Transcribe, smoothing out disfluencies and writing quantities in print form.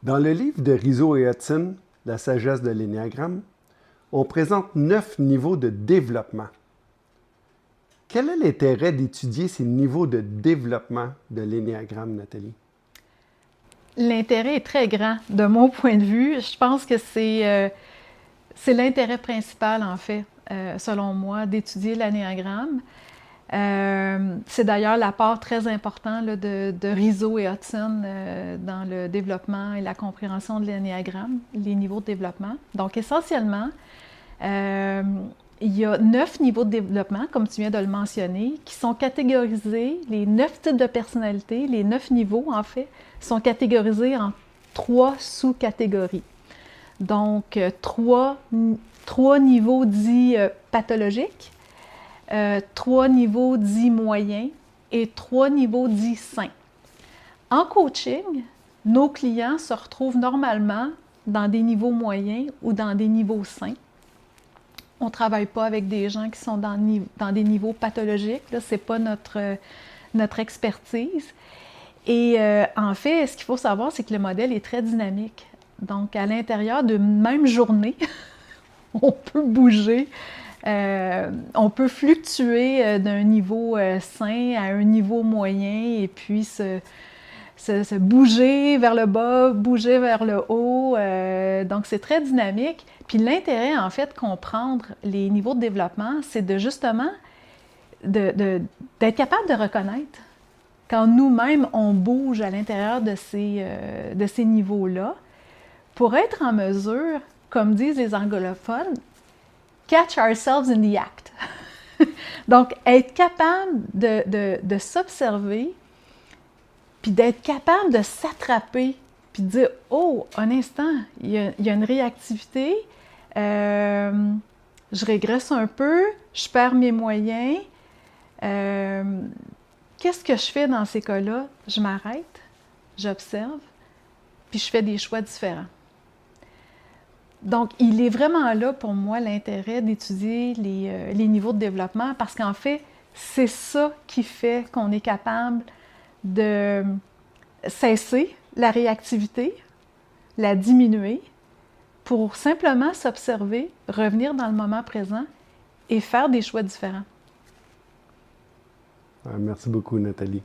Dans le livre de Rizzo et Hudson, La sagesse de l'énéagramme, on présente 9 niveaux de développement. Quel est l'intérêt d'étudier ces niveaux de développement de l'énéagramme, Nathalie? L'intérêt est très grand. De mon point de vue, je pense que c'est l'intérêt principal, en fait, selon moi, d'étudier l'anéagramme. C'est d'ailleurs l'apport très important là, de Rizzo et Hudson dans le développement et la compréhension de l'anéagramme, les niveaux de développement. Donc, essentiellement, il y a 9 niveaux de développement, comme tu viens de le mentionner, qui sont catégorisés, les 9 types de personnalités, les 9 niveaux, en fait, sont catégorisés en 3 sous-catégories. Donc, 3 niveaux dits pathologiques, 3 niveaux dits moyens et 3 niveaux dits sains. En coaching, nos clients se retrouvent normalement dans des niveaux moyens ou dans des niveaux sains. On ne travaille pas avec des gens qui sont dans des niveaux pathologiques. Ce n'est pas notre expertise. Et en fait, ce qu'il faut savoir, c'est que le modèle est très dynamique. Donc, à l'intérieur d'une même journée, on peut bouger, on peut fluctuer d'un niveau sain à un niveau moyen et puis se bouger vers le bas, bouger vers le haut. Donc, c'est très dynamique. Puis l'intérêt, en fait, de comprendre les niveaux de développement, c'est de justement d'être capable de reconnaître quand nous-mêmes, on bouge à l'intérieur de ces niveaux-là pour être en mesure, comme disent les anglophones, catch ourselves in the act. Donc, être capable de s'observer, puis d'être capable de s'attraper, puis de dire « Oh, un instant, il y a une réactivité, je régresse un peu, je perds mes moyens. Qu'est-ce que je fais dans ces cas-là? Je m'arrête, j'observe, puis je fais des choix différents. » Donc, il est vraiment là pour moi l'intérêt d'étudier les niveaux de développement parce qu'en fait, c'est ça qui fait qu'on est capable de cesser la réactivité, la diminuer pour simplement s'observer, revenir dans le moment présent et faire des choix différents. Merci beaucoup, Nathalie.